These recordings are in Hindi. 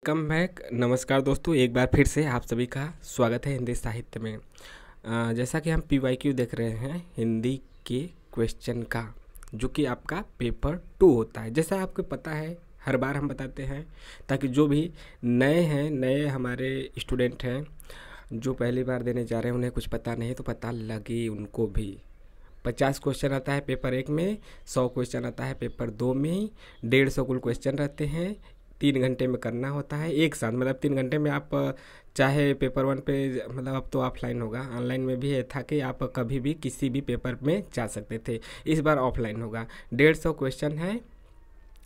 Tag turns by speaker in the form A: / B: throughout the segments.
A: Welcome back. नमस्कार दोस्तों, एक बार फिर से आप सभी का स्वागत है हिंदी साहित्य में। जैसा कि हम PYQ देख रहे हैं हिंदी के क्वेश्चन का, जो कि आपका पेपर 2 होता है। जैसा आपको पता है, हर बार हम बताते हैं ताकि जो भी नए हमारे स्टूडेंट हैं जो पहली बार देने जा रहे हैं, उन्हें कुछ पता नहीं तो पता लगे उनको भी। 50 क्वेश्चन आता है पेपर 1 में, 100 क्वेश्चन आता है पेपर 2 में, 150 कुल क्वेश्चन रहते हैं। 3 घंटे में करना होता है एक साथ, मतलब 3 घंटे में आप चाहे पेपर 1 पे, मतलब अब तो ऑफलाइन होगा, ऑनलाइन में भी ये था कि आप कभी भी किसी भी पेपर में जा सकते थे। इस बार ऑफलाइन होगा। 150 क्वेश्चन है,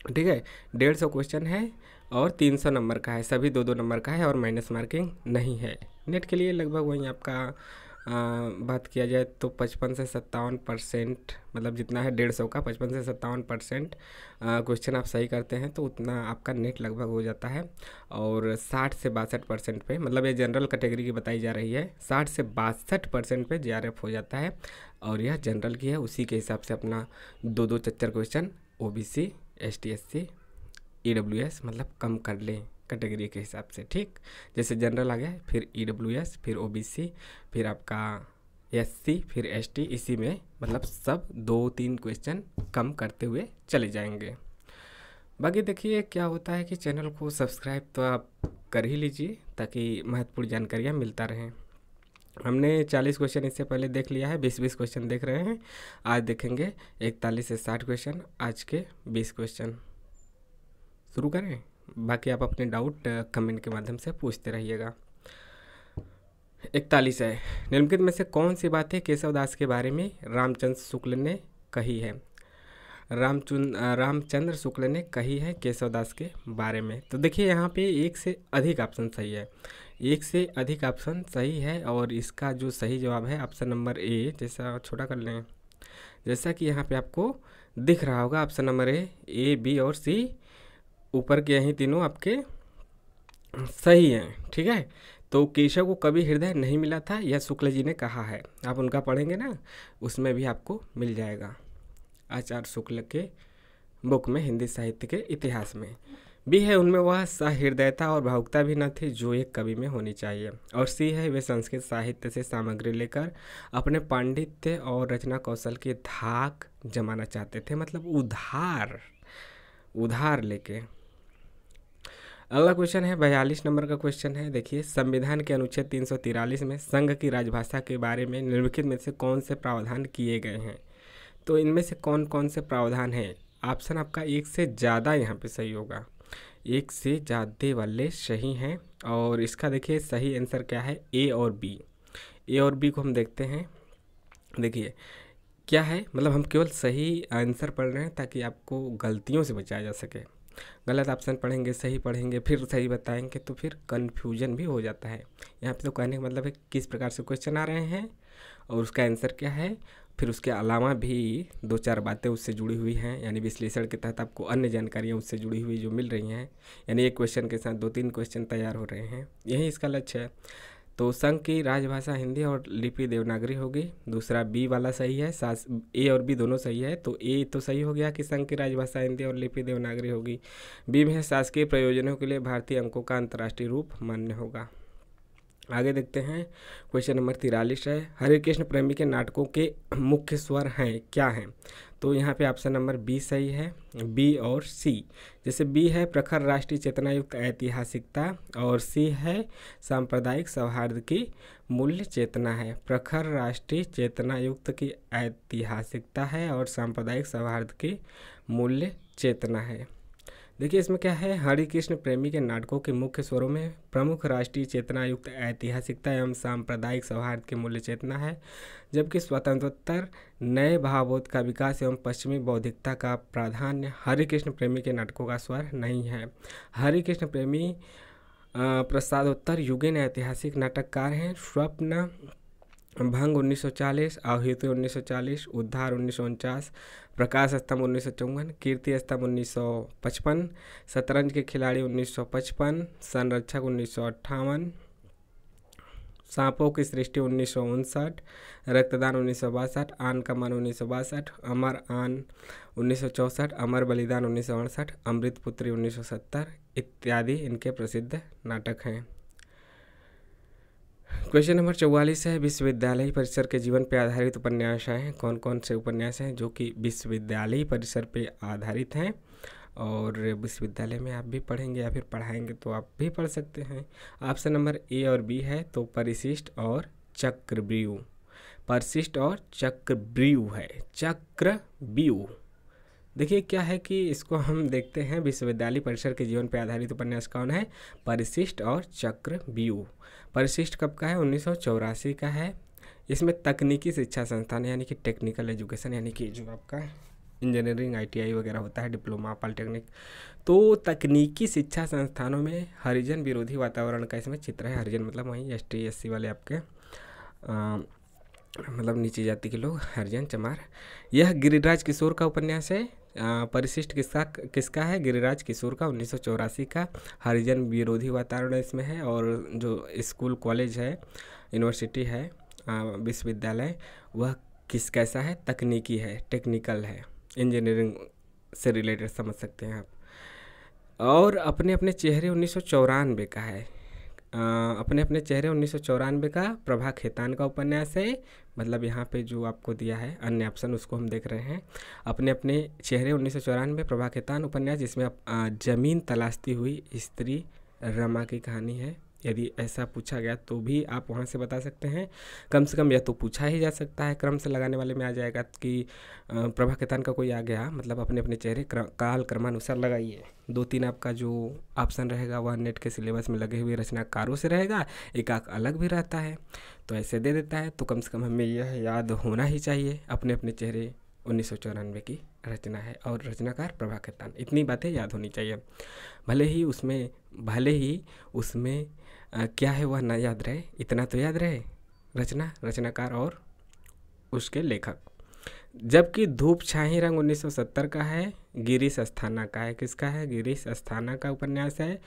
A: ठीक है, 150 क्वेश्चन है और 300 नंबर का है, सभी 2-2 नंबर का है और माइनस मार्किंग नहीं है। नेट के लिए लगभग वहीं आपका बात किया जाए तो 55 से 57%, मतलब जितना है 150 का 55 से 57% क्वेश्चन आप सही करते हैं तो उतना आपका नेट लगभग हो जाता है। और 60 से 62% पे, मतलब ये जनरल कैटेगरी की बताई जा रही है, 60 से 62% पे JRF हो जाता है। और यह जनरल की है, उसी के हिसाब से अपना 2-2 चच्चर question OBC ST SC EWS मतलब कम कर लें कैटेगरी के हिसाब से। ठीक, जैसे जनरल आ गया, फिर EWS, फिर OBC, फिर आपका SC, फिर ST, इसी में मतलब सब 2-3 क्वेश्चन कम करते हुए चले जाएंगे। बाकी देखिए क्या होता है कि चैनल को सब्सक्राइब तो आप कर ही लीजिए ताकि महत्वपूर्ण जानकारियाँ मिलता रहें। हमने 40 क्वेश्चन इससे पहले देख लिया है, 20-20 क्वेश्चन देख रहे हैं। आज देखेंगे 41 से 60 क्वेश्चन, आज के 20 क्वेश्चन। शुरू करें, बाकी आप अपने डाउट कमेंट के माध्यम से पूछते रहिएगा। 41 है, निम्नलिखित में से कौन सी बातें केशवदास के बारे में रामचंद्र शुक्ल ने कही है? रामचंद्र शुक्ल ने कही है केशवदास के बारे में। तो देखिए यहाँ पे एक से अधिक ऑप्शन सही है, एक से अधिक ऑप्शन सही है और इसका जो सही जवाब है ऑप्शन नंबर ए। जैसा छोटा कर लें, जैसा कि यहाँ पे आपको दिख रहा होगा ऑप्शन नंबर A, B और C, ऊपर के यही तीनों आपके सही हैं। ठीक है, तो केशव को कभी हृदय नहीं मिला था, यह शुक्ल जी ने कहा है। आप उनका पढ़ेंगे ना, उसमें भी आपको मिल जाएगा, आचार्य शुक्ल के बुक में, हिंदी साहित्य के इतिहास में भी है। उनमें वह सहृदयता और भावुकता भी न थी जो एक कवि में होनी चाहिए। और C है, वे संस्कृत साहित्य से सामग्री लेकर अपने पांडित्य और रचना कौशल की धाक जमाना चाहते थे, मतलब उधार लेके। अगला क्वेश्चन है 42 नंबर का क्वेश्चन है। देखिए, संविधान के अनुच्छेद 343 में संघ की राजभाषा के बारे में निम्नलिखित में से कौन से प्रावधान किए गए हैं? तो इनमें से कौन कौन से प्रावधान हैं? ऑप्शन आपका एक से ज़्यादा यहाँ पे सही होगा, एक से ज़्यादा वाले सही हैं। और इसका देखिए सही आंसर क्या है, A और B। A और B को हम देखते हैं। देखिए क्या है, मतलब हम केवल सही आंसर पढ़ रहे हैं ताकि आपको गलतियों से बचाया जा सके। गलत ऑप्शन पढ़ेंगे, सही पढ़ेंगे, फिर सही बताएंगे तो फिर कन्फ्यूजन भी हो जाता है। यहाँ पे तो कहने का मतलब है किस प्रकार से क्वेश्चन आ रहे हैं और उसका आंसर क्या है, फिर उसके अलावा भी 2-4 बातें उससे जुड़ी हुई हैं, यानी विश्लेषण के तहत आपको अन्य जानकारियाँ उससे जुड़ी हुई जो मिल रही हैं, यानी एक क्वेश्चन के साथ 2-3 क्वेश्चन तैयार हो रहे हैं, यही इसका लक्ष्य है। तो संघ की राजभाषा हिंदी और लिपि देवनागरी होगी। दूसरा B वाला सही है, A और B दोनों सही है। तो A तो सही हो गया कि संघ की राजभाषा हिंदी और लिपि देवनागरी होगी। B में है, शासकीय प्रयोजनों के लिए भारतीय अंकों का अंतर्राष्ट्रीय रूप मान्य होगा। आगे देखते हैं, क्वेश्चन नंबर 43 है, हरे कृष्ण प्रेमी के नाटकों के मुख्य स्वर हैं क्या हैं? तो यहाँ पे ऑप्शन नंबर B सही है, B और C। जैसे B है प्रखर राष्ट्रीय चेतना युक्त ऐतिहासिकता, और C है सांप्रदायिक सौहार्द की मूल्य चेतना है। प्रखर राष्ट्रीय चेतना युक्त की ऐतिहासिकता है और सांप्रदायिक सौहार्द की मूल्य चेतना है। देखिए इसमें क्या है, हरि कृष्ण प्रेमी के नाटकों के मुख्य स्वरों में प्रमुख राष्ट्रीय चेतना युक्त ऐतिहासिकता एवं सांप्रदायिक सौहार्द की मूल्य चेतना है, जबकि स्वतंत्रोत्तर नए भावबोध का विकास एवं पश्चिमी बौद्धिकता का प्राधान्य हरि कृष्ण प्रेमी के नाटकों का स्वर नहीं है। हरि कृष्ण प्रेमी प्रसादोत्तर युगीन ऐतिहासिक नाटककार हैं। स्वप्न भंग 1940, अवहित 1940, उद्धार 1949, प्रकाश स्तंभ 1954, कीर्ति स्तंभ 1955, शतरंज के खिलाड़ी 1955, संरक्षक 1958, सांपों की सृष्टि 1959, रक्तदान 1962, आन का मन 1962, अमर आन 1964, अमर बलिदान 1968, अमृत पुत्री 1970, इत्यादि इनके प्रसिद्ध नाटक हैं। क्वेश्चन नंबर 44 है, विश्वविद्यालय परिसर के जीवन पर आधारित उपन्यास हैं। कौन कौन से उपन्यास हैं जो कि विश्वविद्यालय परिसर पे आधारित हैं और विश्वविद्यालय में आप भी पढ़ेंगे या फिर पढ़ाएंगे तो आप भी पढ़ सकते हैं। ऑप्शन नंबर ए और बी है, तो परिशिष्ट और चक्रव्यूह। परिशिष्ट और चक्रव्यूह है, चक्रव्यूह। देखिए क्या है कि इसको हम देखते हैं, विश्वविद्यालय परिसर के जीवन पर आधारित उपन्यास कौन है? परिशिष्ट और चक्रव्यूह। परिशिष्ट कब का है? 1984 का है। इसमें तकनीकी शिक्षा संस्थान यानी कि टेक्निकल एजुकेशन, यानी कि जो आपका इंजीनियरिंग ITI वगैरह होता है, डिप्लोमा पॉलिटेक्निक, तो तकनीकी शिक्षा संस्थानों में हरिजन विरोधी वातावरण का इसमें चित्र है। हरिजन मतलब वहीं ST SC वाले आपके मतलब नीची जाति के लोग, हरिजन चमार। यह गिरिराज किशोर का उपन्यास है। परिशिष्ट किसका है? गिरिराज किशोर का, 1984 का। हरिजन विरोधी वातावरण इसमें है। और जो स्कूल कॉलेज है, यूनिवर्सिटी है, विश्वविद्यालय, वह कैसा है? तकनीकी है, टेक्निकल है, इंजीनियरिंग से रिलेटेड समझ सकते हैं आप। और अपने अपने चेहरे 1994 का है। अपने अपने चेहरे 1994 का प्रभा खेतान का उपन्यास है। मतलब यहाँ पे जो आपको दिया है अन्य ऑप्शन, उसको हम देख रहे हैं। अपने अपने चेहरे 1994 प्रभा खेतान उपन्यास, जिसमें जमीन तलाशती हुई स्त्री रमा की कहानी है। यदि ऐसा पूछा गया तो भी आप वहाँ से बता सकते हैं। कम से कम यह तो पूछा ही जा सकता है, क्रम से लगाने वाले में आ जाएगा कि प्रभा खेतान का कोई आ गया, मतलब अपने अपने चेहरे काल क्रमानुसार लगाइए। 2-3 आपका जो ऑप्शन रहेगा वह नेट के सिलेबस में लगे हुए रचनाकारों से रहेगा, एक आक अलग भी रहता है, तो ऐसे दे देता है। तो कम से कम हमें यह याद होना ही चाहिए, अपने अपने चेहरे 1994 की रचना है और रचनाकार प्रभा खेतान। इतनी बातें याद होनी चाहिए। भले ही उसमें क्या है वह ना याद रहे, इतना तो याद रहे, रचनाकार और उसके लेखक। जबकि धूप छाही रंग 1970 का है, गिरीश अस्थाना का है। किसका है? गिरीश अस्थाना का उपन्यास है।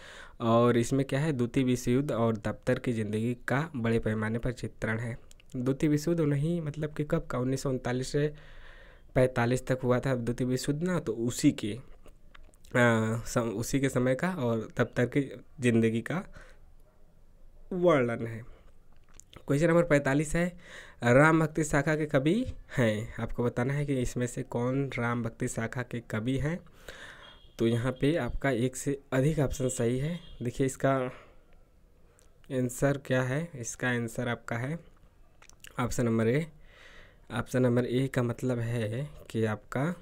A: और इसमें क्या है? द्वितीय विश्व युद्ध और दफ्तर की ज़िंदगी का बड़े पैमाने पर चित्रण है। द्वितीय विश्व युद्ध नहीं, मतलब कि कब का? 1939 से 45 तक हुआ था द्वितीय विश्व युद्ध ना, तो उसी के समय का और दफ्तर की ज़िंदगी का वर्णन है। क्वेश्चन नंबर 45 है, राम भक्ति शाखा के कवि हैं। आपको बताना है कि इसमें से कौन राम भक्ति शाखा के कवि हैं। तो यहाँ पे आपका एक से अधिक ऑप्शन सही है। देखिए इसका आंसर क्या है? इसका आंसर आपका है option number A. Option number A का मतलब है कि आपका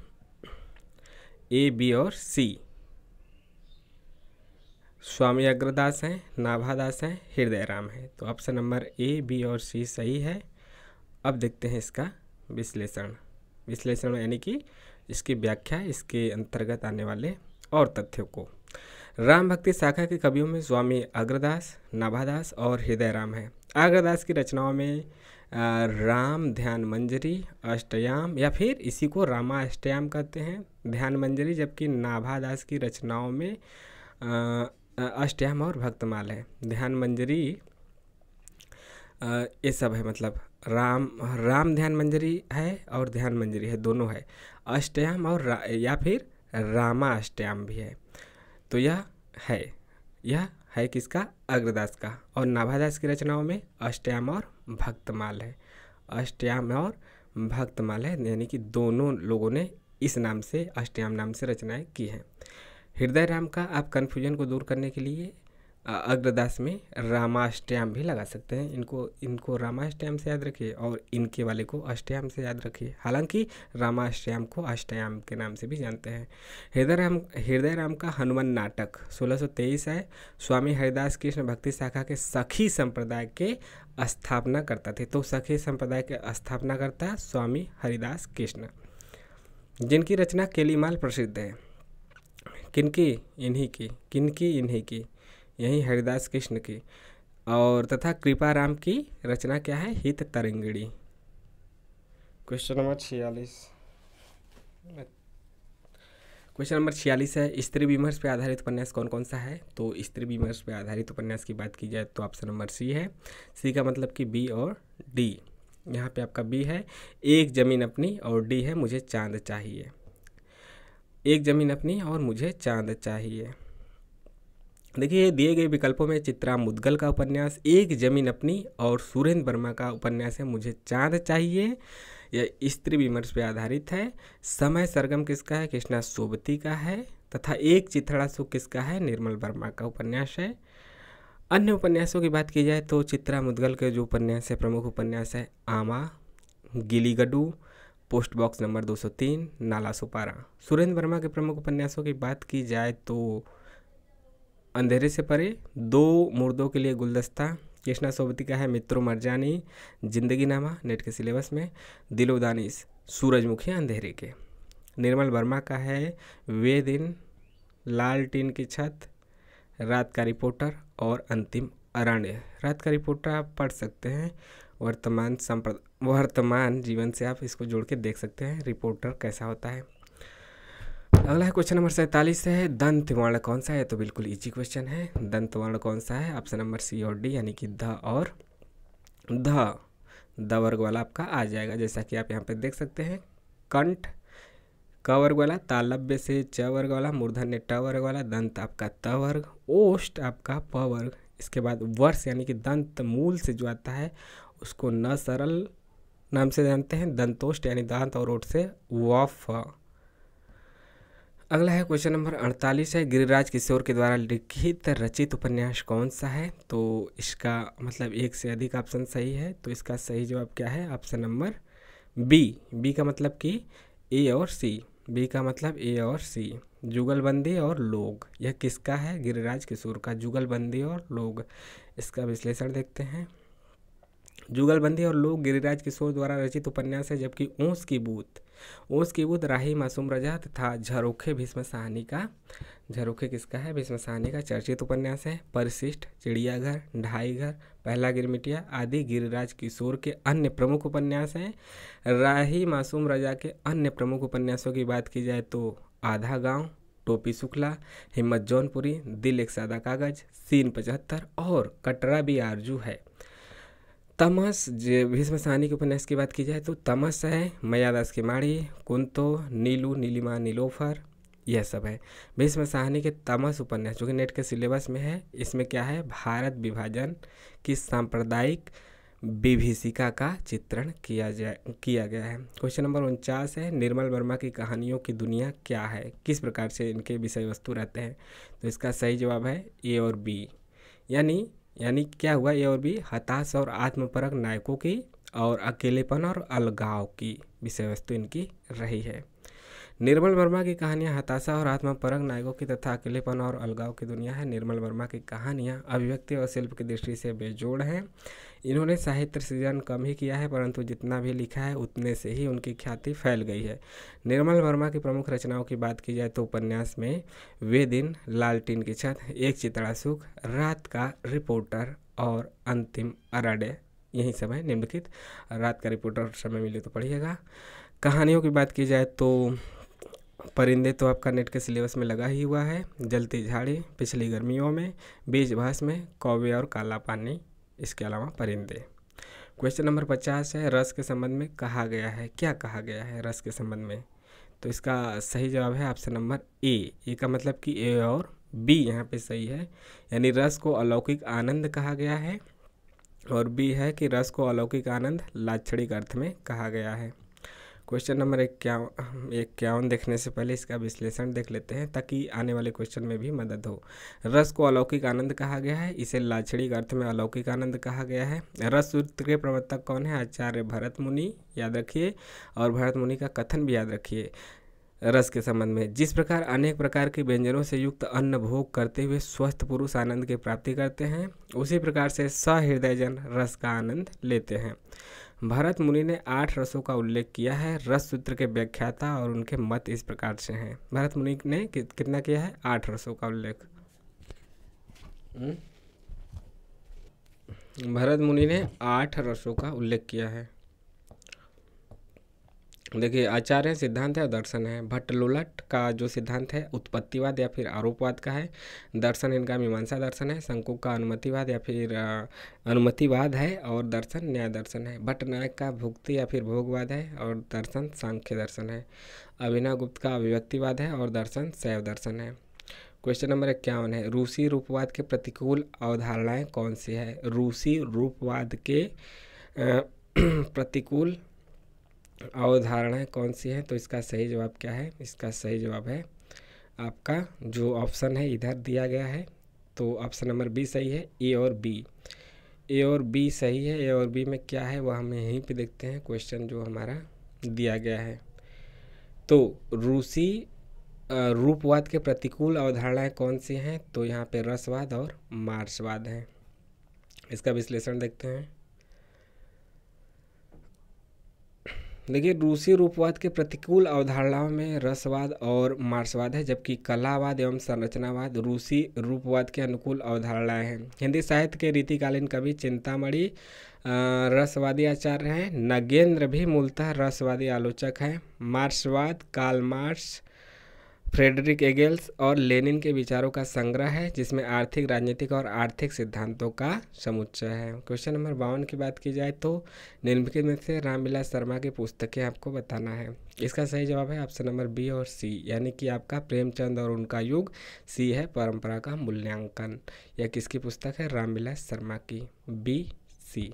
A: A, B और C। स्वामी अग्रदास हैं, नाभादास हैं, हृदय राम है। तो ऑप्शन नंबर A, B और C सही है। अब देखते हैं इसका विश्लेषण यानी कि इसकी व्याख्या, इसके अंतर्गत आने वाले और तथ्यों को। राम भक्ति शाखा के कवियों में स्वामी अग्रदास, नाभादास और हृदय राम है। अग्रदास की रचनाओं में राम ध्यान मंजरी, अष्टयाम या फिर इसी को रामा अष्टयाम कहते हैं, ध्यान मंजरी। जबकि नाभादास की रचनाओं में अष्टयाम और भक्तमाल है। ध्यान मंजरी ये सब है, मतलब राम ध्यान मंजरी है और ध्यान मंजरी है, दोनों है। अष्टयाम और या फिर रामा अष्टयाम भी है। तो यह है किसका? अग्रदास का। और नाभादास की रचनाओं में अष्टयाम और भक्तमाल है। अष्टयाम और भक्तमाल है, यानी कि दोनों लोगों ने इस नाम से, अष्टयाम नाम से रचनाएं की हैं। हृदय राम का आप कन्फ्यूजन को दूर करने के लिए अग्रदास में रामाष्टयाम भी लगा सकते हैं। इनको रामाष्टयाम से याद रखिए और इनके वाले को अष्टयाम से याद रखिए। हालांकि रामाष्टयाम को अष्टयाम के नाम से भी जानते हैं। हृदय राम का हनुमान नाटक 1623 है। स्वामी हरिदास कृष्ण भक्ति शाखा के सखी संप्रदाय के स्थापना करता थे। तो सखी संप्रदाय के स्थापना करता स्वामी हरिदास कृष्ण, जिनकी रचना केलीमाल प्रसिद्ध है। इन्हीं की यही हरिदास कृष्ण की। और तथा कृपाराम की रचना क्या है? हित तरंगिणी। क्वेश्चन नंबर 46 है, स्त्री विमर्श पर आधारित उपन्यास कौन कौन सा है? तो स्त्री विमर्श पर आधारित उपन्यास की बात की जाए तो ऑप्शन नंबर सी है। सी का मतलब कि बी और डी। यहाँ पे आपका बी है एक जमीन अपनी और डी है मुझे चांद चाहिए। एक जमीन अपनी और मुझे चांद चाहिए। देखिए दिए गए विकल्पों में चित्रा मुद्गल का उपन्यास एक जमीन अपनी और सुरेंद्र वर्मा का उपन्यास है मुझे चांद चाहिए, यह स्त्री विमर्श पे आधारित है। समय सरगम किसका है? कृष्णा सोबती का है। तथा एक चिथड़ा सुख किसका है? निर्मल वर्मा का उपन्यास है। अन्य उपन्यासों की बात की जाए तो चित्रा मुद्गल के जो उपन्यास है, प्रमुख उपन्यास है आमा, गिलीगड्डू, पोस्ट बॉक्स नंबर 203, नाला सुपारा। सुरेंद्र वर्मा के प्रमुख उपन्यासों की बात की जाए तो अंधेरे से परे, दो मुर्दों के लिए गुलदस्ता, कृष्णा सोबती का है मित्रों मरजानी, जिंदगी नामा नेट के सिलेबस में, दिलो दानिश, सूरजमुखी अंधेरे के। निर्मल वर्मा का है वे दिन, लाल टीन की छत, रात का रिपोर्टर और अंतिम अरण्य। रात का रिपोर्टर आप पढ़ सकते हैं, वर्तमान जीवन से आप इसको जोड़ के देख सकते हैं रिपोर्टर कैसा होता है। अगला है क्वेश्चन नंबर 47 है, दंत वर्ण कौन सा है? तो बिल्कुल इजी क्वेश्चन है। दंत वर्ण कौन सा है? ऑप्शन नंबर सी और डी, यानी कि ध और ध वर्ग वाला आपका आ जाएगा। जैसा कि आप यहाँ पे देख सकते हैं, कंठ क वर्ग वाला, तालव्य से च वर्ग वाला, मूर्धन्य ट वर्ग वाला, दंत आपका त वर्ग, ओष्ठ आपका प वर्ग। इसके बाद वर्ष यानी कि दंत मूल से जो आता है उसको न सरल नाम से जानते हैं, दंतोष्ठ यानी दांत और ओठ से वफ। अगला है क्वेश्चन नंबर 48 है, गिरिराज किशोर के द्वारा लिखित रचित उपन्यास कौन सा है? तो इसका मतलब एक से अधिक ऑप्शन सही है, तो इसका सही जवाब क्या है? ऑप्शन नंबर बी का मतलब कि ए और सी, बी का मतलब ए और सी। जुगलबंदी और लोग, यह किसका है? गिरिराज किशोर का, जुगलबंदी और लोग। इसका विश्लेषण देखते हैं। जुगलबंदी और लोग गिरिराज किशोर द्वारा रचित उपन्यास है, जबकि ऊँस की बूथ राही मासूम रजा तथा झरोखे भीष्म साहनी का, झरोखे किसका है? भीष्म साहनी का चर्चित उपन्यास है। परिशिष्ट, चिड़ियाघर, ढाई घर, पहला गिरमिटिया आदि गिरिराज किशोर के अन्य प्रमुख उपन्यास हैं। राही मासूम रजा के अन्य प्रमुख उपन्यासों की बात की जाए तो आधा गांव, टोपी शुक्ला, हिम्मत जौनपुरी, दिल एक सादा कागज, सीन 75 और कटरा भी आरजू है। तमस, भीष्म साहनी के उपन्यास की बात की जाए तो तमस है, मयादास की माड़ी, कुंतो, नीलू, नीलिमा, नीलोफर, यह सब है। भीष्म साहनी के तमस उपन्यास जो कि नेट के सिलेबस में है, इसमें क्या है? भारत विभाजन की सांप्रदायिक विभीषिका का चित्रण किया गया है। क्वेश्चन नंबर 49 है, निर्मल वर्मा की कहानियों की दुनिया क्या है? किस प्रकार से इनके विषय वस्तु रहते हैं? तो इसका सही जवाब है ए और बी, यानी क्या हुआ? ए और बी हताश और आत्मपरक नायकों की और अकेलेपन और अलगाव की विषय वस्तु इनकी रही है। निर्मल वर्मा की कहानियाँ हताशा और आत्मपरक नायकों की तथा अकेलेपन और अलगाव की दुनिया है। निर्मल वर्मा की कहानियाँ अभिव्यक्ति और शिल्प की दृष्टि से बेजोड़ हैं। इन्होंने साहित्य सृजन कम ही किया है, परंतु जितना भी लिखा है उतने से ही उनकी ख्याति फैल गई है। निर्मल वर्मा की प्रमुख रचनाओं की बात की जाए तो उपन्यास में वे दिन, लाल टीन की छत, एक चितड़ा सुख, रात का रिपोर्टर और अंतिम अरण्य, यही सब है निम्नलिखित। रात का रिपोर्टर समय मिले तो पढ़िएगा। कहानियों की बात की जाए तो परिंदे तो आपका नेट के सिलेबस में लगा ही हुआ है, जलती झाड़ी, पिछली गर्मियों में, बीज भास में, कौवे और काला पानी, इसके अलावा परिंदे। क्वेश्चन नंबर 50 है, रस के संबंध में कहा गया है, क्या कहा गया है रस के संबंध में? तो इसका सही जवाब है ऑप्शन नंबर ए का मतलब कि ए और बी यहाँ पे सही है, यानी रस को अलौकिक आनंद कहा गया है, और बी है कि रस को अलौकिक आनंद लाक्षणिक अर्थ में कहा गया है। क्वेश्चन नंबर 51 देखने से पहले इसका विश्लेषण देख लेते हैं ताकि आने वाले क्वेश्चन में भी मदद हो। रस को अलौकिक आनंद कहा गया है, इसे लाक्षणिक अर्थ में अलौकिक आनंद कहा गया है। रस सूत्र के प्रवर्तक कौन है? आचार्य भरत मुनि, याद रखिए, और भरत मुनि का कथन भी याद रखिए रस के संबंध में। जिस प्रकार अनेक प्रकार के व्यंजनों से युक्त अन्न भोग करते हुए स्वस्थ पुरुष आनंद की प्राप्ति करते हैं, उसी प्रकार से सहृदयजन रस का आनंद लेते हैं। भरत मुनि ने 8 रसों का उल्लेख किया है। रस सूत्र के व्याख्याता और उनके मत इस प्रकार से हैं। भरत मुनि ने कितना किया है? 8 रसों का उल्लेख। भरत मुनि ने 8 रसों का उल्लेख किया है। देखिए, आचार्य सिद्धांत है और दर्शन है। भट्टलोलट का जो सिद्धांत है उत्पत्तिवाद या फिर आरोपवाद का है। दर्शन इनका मीमांसा दर्शन है। शंकुक का अनुमतिवाद या फिर अनुमतिवाद है, और दर्शन न्याय दर्शन है। भट्टनायक का भुक्ति या फिर भोगवाद है, और दर्शन सांख्य दर्शन है। अभिनव गुप्त का अभिव्यक्तिवाद है, और दर्शन शैव दर्शन है। क्वेश्चन नंबर 51 है, रूसी रूपवाद के प्रतिकूल अवधारणाएं कौन सी है? रूसी रूपवाद के प्रतिकूल अवधारणाएं कौन सी हैं? तो इसका सही जवाब क्या है? इसका सही जवाब है आपका जो ऑप्शन है इधर दिया गया है, तो ऑप्शन नंबर बी सही है, ए और बी। ए और बी सही है। ए और बी में क्या है वह हम यहीं पे देखते हैं, क्वेश्चन जो हमारा दिया गया है। तो रूसी रूपवाद के प्रतिकूल अवधारणाएं कौन सी हैं? तो यहाँ पे रसवाद और मार्क्सवाद हैं। इसका विश्लेषण देखते हैं। देखिए, रूसी रूपवाद के प्रतिकूल अवधारणाओं में रसवाद और मार्क्सवाद है, जबकि कलावाद एवं संरचनावाद रूसी रूपवाद के अनुकूल अवधारणाएं हैं। हिंदी साहित्य के रीतिकालीन कवि चिंतामणि रसवादी आचार्य हैं। नगेंद्र भी मूलतः रसवादी आलोचक हैं। मार्क्सवाद कार्ल मार्क्स, फ्रेडरिक एंगेल्स और लेनिन के विचारों का संग्रह है, जिसमें आर्थिक, राजनीतिक और आर्थिक सिद्धांतों का समुच्चय है। क्वेश्चन नंबर 52 की बात की जाए तो निम्नलिखित में से रामविलास शर्मा की पुस्तकें आपको बताना है। इसका सही जवाब है ऑप्शन नंबर बी और सी, यानी कि आपका प्रेमचंद और उनका युग। सी है परंपरा का मूल्यांकन। यह किसकी पुस्तक है? रामविलास शर्मा की। B C.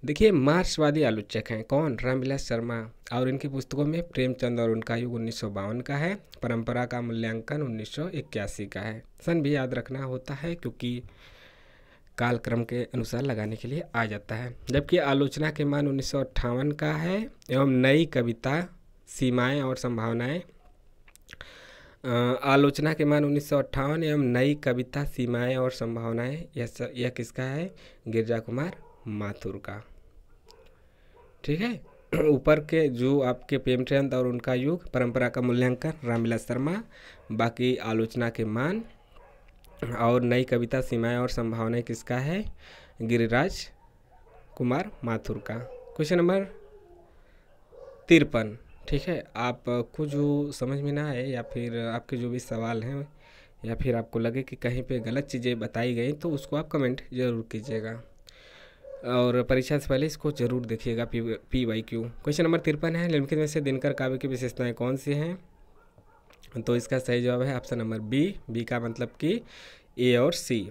A: देखिए, मार्क्सवादी आलोचक हैं कौन? रामविलास शर्मा। और इनकी पुस्तकों में प्रेमचंद और उनका युग 1952 का है, परंपरा का मूल्यांकन 1981 का है। सन भी याद रखना होता है क्योंकि कालक्रम के अनुसार लगाने के लिए आ जाता है। जबकि आलोचना के मान 1958 का है एवं नई कविता सीमाएं और संभावनाएं, आलोचना के मान 1958 एवं नई कविता सीमाएं और संभावनाएं, यह किसका है? गिरिजा कुमार माथुर का। ठीक है, ऊपर के जो आपके प्रेमचंद और उनका युग, परंपरा का मूल्यांकन रामविलास शर्मा, बाकी आलोचना के मान और नई कविता सीमाएं और संभावनाएं किसका है? गिरिराज कुमार माथुर का। Question number 53। ठीक है, आपको जो समझ में ना आए या फिर आपके जो भी सवाल हैं या फिर आपको लगे कि कहीं पे गलत चीज़ें बताई गई तो उसको आप कमेंट जरूर कीजिएगा और परीक्षा से पहले इसको जरूर देखिएगा। PYQ। क्वेश्चन नंबर 53 है, निम्नलिखित में से दिनकर काव्य की विशेषताएं कौन सी हैं? तो इसका सही जवाब है ऑप्शन नंबर बी। बी का मतलब कि ए और सी।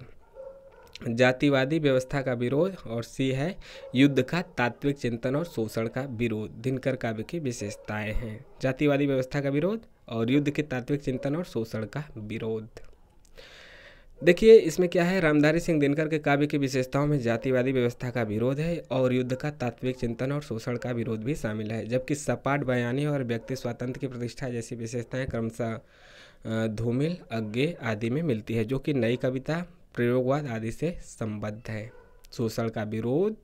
A: जातिवादी व्यवस्था का विरोध, और सी है युद्ध का तात्विक चिंतन और शोषण का विरोध। दिनकर काव्य की विशेषताएं हैं जातिवादी व्यवस्था का विरोध और युद्ध के तात्विक चिंतन और शोषण का विरोध। देखिए, इसमें क्या है, रामधारी सिंह दिनकर के काव्य की विशेषताओं में जातिवादी व्यवस्था का विरोध है और युद्ध का तात्विक चिंतन और शोषण का विरोध भी शामिल है। जबकि सपाट बयानी और व्यक्ति स्वातंत्र्य की प्रतिष्ठा जैसी विशेषताएं क्रमशः धूमिल, अज्ञे आदि में मिलती है, जो कि नई कविता, प्रयोगवाद आदि से संबद्ध है। शोषण का विरोध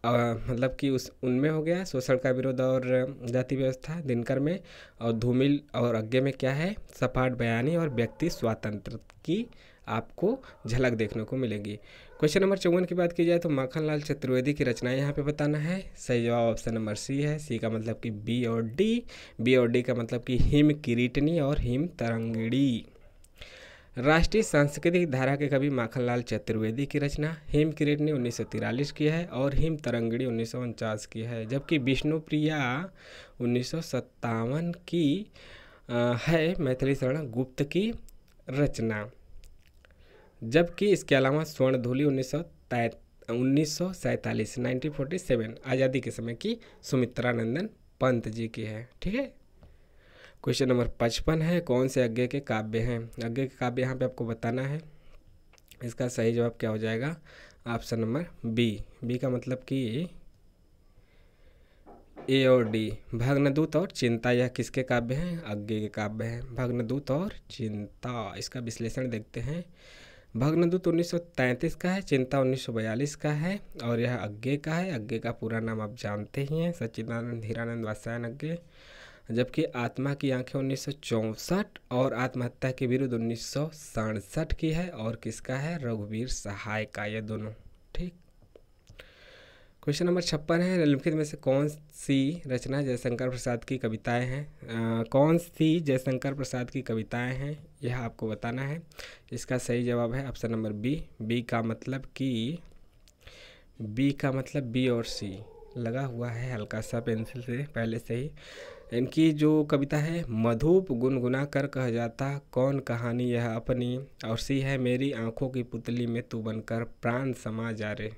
A: मतलब कि उनमें हो गया शोषण का विरोध और जाति व्यवस्था दिनकर में, और धूमिल और अज्ञे में क्या है? सपाट बयानी और व्यक्ति स्वातंत्र की आपको झलक देखने को मिलेगी। क्वेश्चन नंबर 54 की बात की जाए तो माखनलाल चतुर्वेदी की रचनाएं यहाँ पे बताना है। सही जवाब ऑप्शन नंबर सी है। सी का मतलब कि बी और डी। बी और डी का मतलब कि हिम किरीटनी और हिम तरंगिणी। राष्ट्रीय सांस्कृतिक धारा के कवि माखनलाल चतुर्वेदी की रचना हिम किरीटनी 1943 की है और हिम तरंगिणी 1949 की है, जबकि विष्णुप्रिया 1957 की है मैथिली शरण गुप्त की रचना। जबकि इसके अलावा स्वर्णधूलि 1947 आज़ादी के समय की सुमित्रानंदन पंत जी की है। ठीक है, क्वेश्चन नंबर 55 है, कौन से अज्ञे के काव्य हैं? अज्ञे के काव्य यहाँ पे आपको बताना है। इसका सही जवाब क्या हो जाएगा? Option number B. बी का मतलब कि ए और डी। भग्नदूत और चिंता, यह किसके काव्य हैं? अज्ञे के काव्य हैं, भग्नदूत और चिंता। इसका विश्लेषण देखते हैं। भग्नदूत 1933 का है, चिंता 1942 का है और यह अज्ञे का है। अज्ञे का पूरा नाम आप जानते ही हैं, सच्चिदानंद हीरानंद वात्स्यायन अज्ञे। जबकि आत्मा की आंखें 1964 और आत्महत्या के विरुद्ध 1967 की है और किसका है? रघुवीर सहाय का, ये दोनों। ठीक, क्वेश्चन नंबर 56 है, निम्नलिखित में से कौन सी रचना जयशंकर प्रसाद की कविताएं हैं? कौन सी जयशंकर प्रसाद की कविताएं हैं यह आपको बताना है। इसका सही जवाब है ऑप्शन नंबर बी। बी का मतलब बी और सी। लगा हुआ है हल्का सा पेंसिल से पहले से ही। इनकी जो कविता है, मधुप गुनगुना कर कह जाता कौन कहानी यह अपनी, और सी है मेरी आंखों की पुतली में तू बनकर प्राण समा जा रे।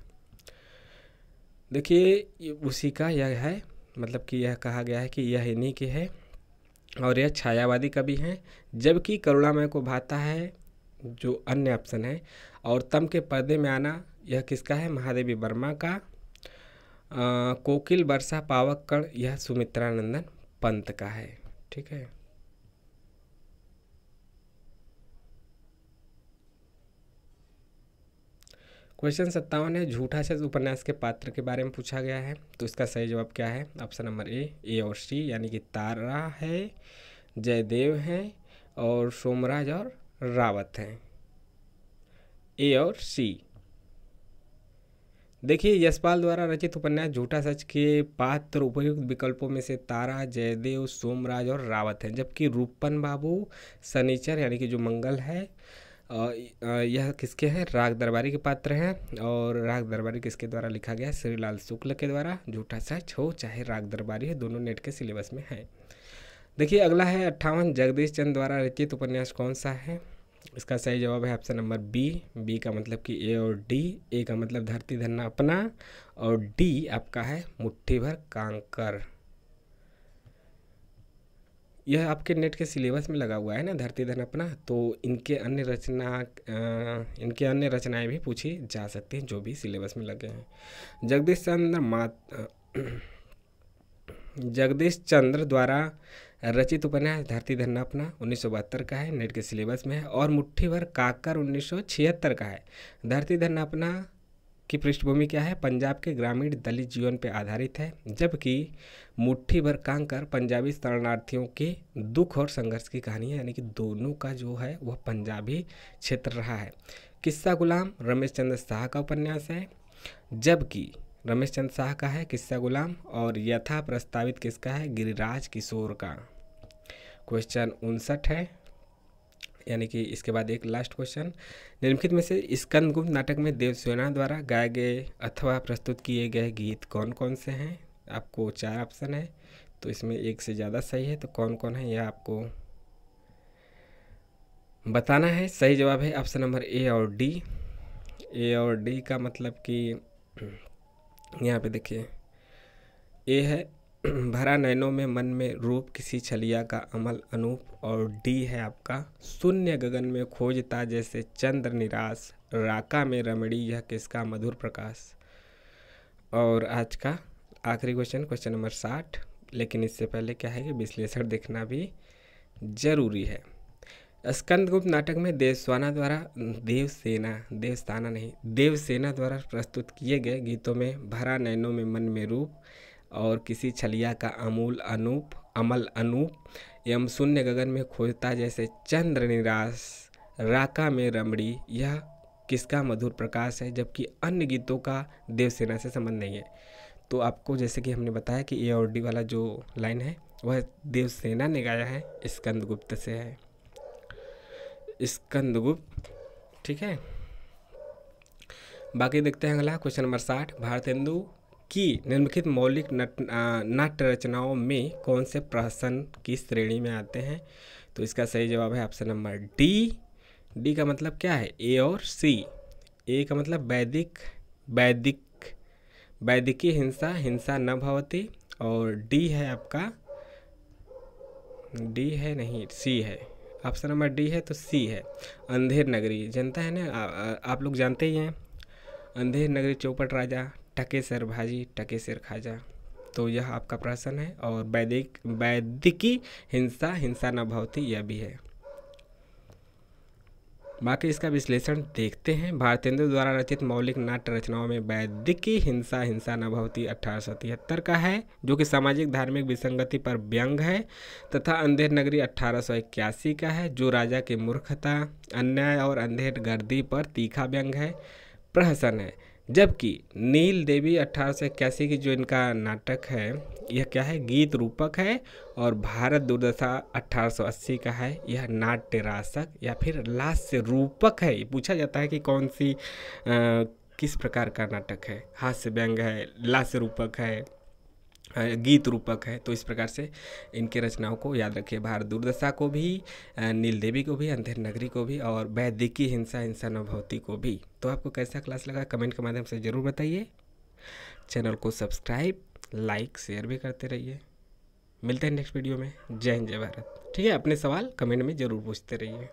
A: देखिए ये उसी का यह है, मतलब कि यह कहा गया है कि यह इन्हीं की है और यह छायावादी कवि हैं। जबकि करुणामय को भाता है जो अन्य ऑप्शन है, और तम के पर्दे में आना यह किसका है, महादेवी वर्मा का। कोकिल वर्षा पावक कण यह सुमित्रानंदन पंत का है। ठीक है, क्वेश्चन 57 है, झूठा सच उपन्यास के पात्र के बारे में पूछा गया है। तो इसका सही जवाब क्या है, ऑप्शन नंबर ए और सी, यानी कि तारा है, जयदेव हैं और सोमराज और रावत हैं। ए और सी। देखिए यशपाल द्वारा रचित उपन्यास झूठा सच के पात्र उपयुक्त विकल्पों में से तारा, जयदेव, सोमराज और रावत हैं। जबकि रूपन बाबू, शनिचर यानी कि जो मंगल है, यह किसके हैं, राग दरबारी के पात्र हैं। और राग दरबारी किसके द्वारा लिखा गया है, श्रीलाल शुक्ल के द्वारा। झूठा सच हो चाहे राग दरबारी है, दोनों नेट के सिलेबस में है। देखिए अगला है 58, जगदीश चंद्र द्वारा रचित उपन्यास कौन सा है। इसका सही जवाब है ऑप्शन नंबर बी का मतलब कि ए और डी। ए का मतलब धरती धरना अपना, और डी आपका है मुट्ठी भर कांकर। यह आपके नेट के सिलेबस में लगा हुआ है ना, धरती धन अपना। तो इनके अन्य रचनाएं भी पूछी जा सकती हैं जो भी सिलेबस में लगे हैं। जगदीश चंद्र द्वारा रचित उपन्यास धरती धरना अपना 1972 का है, नेट के सिलेबस में है। और मुट्ठी भर काकर 1976 का है। धरती धरना अपना की पृष्ठभूमि क्या है, पंजाब के ग्रामीण दलित जीवन पर आधारित है। जबकि मुट्ठी भर कांकर पंजाबी शरणार्थियों के दुख और संघर्ष की कहानी है, यानी कि दोनों का जो है वह पंजाबी क्षेत्र रहा है। किस्सा गुलाम रमेश चंद्र शाह का उपन्यास है, जबकि रमेश चंद्र शाह का है किस्सा गुलाम। और यथा प्रस्तावित किसका है, गिरिराज किशोर का। क्वेश्चन 59 है, यानी कि इसके बाद एक लास्ट क्वेश्चन। निम्नलिखित में से स्कंदगुप्त नाटक में देवसेना द्वारा गाए गए अथवा प्रस्तुत किए गए गीत कौन कौन से हैं। आपको 4 ऑप्शन है, तो इसमें एक से ज़्यादा सही है, तो कौन कौन है यह आपको बताना है। सही जवाब है ऑप्शन नंबर ए और डी। ए और डी का मतलब कि यहाँ पे देखिए, ए है भरा नैनों में मन में रूप किसी छलिया का अमल अनूप, और डी है आपका शून्य गगन में खोजता जैसे चंद्र निराश, राका में रमणी यह किसका मधुर प्रकाश। और आज का आखिरी क्वेश्चन नंबर 60, लेकिन इससे पहले क्या है कि विश्लेषण देखना भी जरूरी है। स्कंदगुप्त नाटक में देवसेना द्वारा प्रस्तुत किए गए गीतों में भरा नैनों में मन में रूप, और किसी छलिया का अमल अनूप, एवं शून्य गगन में खोजता जैसे चंद्र निराश, राका में रमणी यह किसका मधुर प्रकाश है। जबकि अन्य गीतों का देवसेना से संबंध नहीं है। तो आपको जैसे कि हमने बताया कि ए और डी वाला जो लाइन है वह देवसेना ने गाया है, स्कंदगुप्त से है, स्कंदगुप्त। ठीक है, बाकी देखते हैं अगला क्वेश्चन नंबर 60। भारतेंदु की निम्नलिखित मौलिक नाट्य रचनाओं में कौन से प्रहसन की श्रेणी में आते हैं। तो इसका सही जवाब है ऑप्शन नंबर डी। डी का मतलब क्या है, ए और सी। ए का मतलब वैदिकी हिंसा न भवती, और डी है आपका, डी है नहीं सी है, ऑप्शन नंबर डी है तो सी है। अंधेर नगरी जनता है ना, आप लोग जानते ही हैं, अंधेर नगरी चौपट राजा, टके सर भाजी टके सिर खाजा। तो यह आपका प्रश्न है। और वैदिकी हिंसा न भवती यह भी है। बाकी इसका विश्लेषण देखते हैं। भारतेंदु द्वारा रचित मौलिक नाट्य रचनाओं में वैदिकी हिंसा न भवती 1873 का है, जो कि सामाजिक धार्मिक विसंगति पर व्यंग है, तथा अंधेर नगरी 1881 का है, जो राजा की मूर्खता, अन्याय और अंधेर गर्दी पर तीखा व्यंग है, प्रहसन है। जबकि नील देवी 1881 की जो इनका नाटक है यह क्या है, गीत रूपक है। और भारत दुर्दशा 1880 का है, यह नाट्य रासक या फिर लास्य रूपक है। पूछा जाता है कि कौन सी किस प्रकार का नाटक है, हास्य व्यंग है, लास्य रूपक है, गीत रूपक है। तो इस प्रकार से इनके रचनाओं को याद रखिए। भारत दुर्दशा को भी, नील देवी को भी, अंधेर नगरी को भी और वैदिकी हिंसा हिंसा न भवती को भी। तो आपको कैसा क्लास लगा कमेंट के माध्यम से ज़रूर बताइए। चैनल को सब्सक्राइब, लाइक, शेयर भी करते रहिए। मिलते हैं नेक्स्ट वीडियो में। जय हिंद, जय भारत। ठीक है, अपने सवाल कमेंट में ज़रूर पूछते रहिए।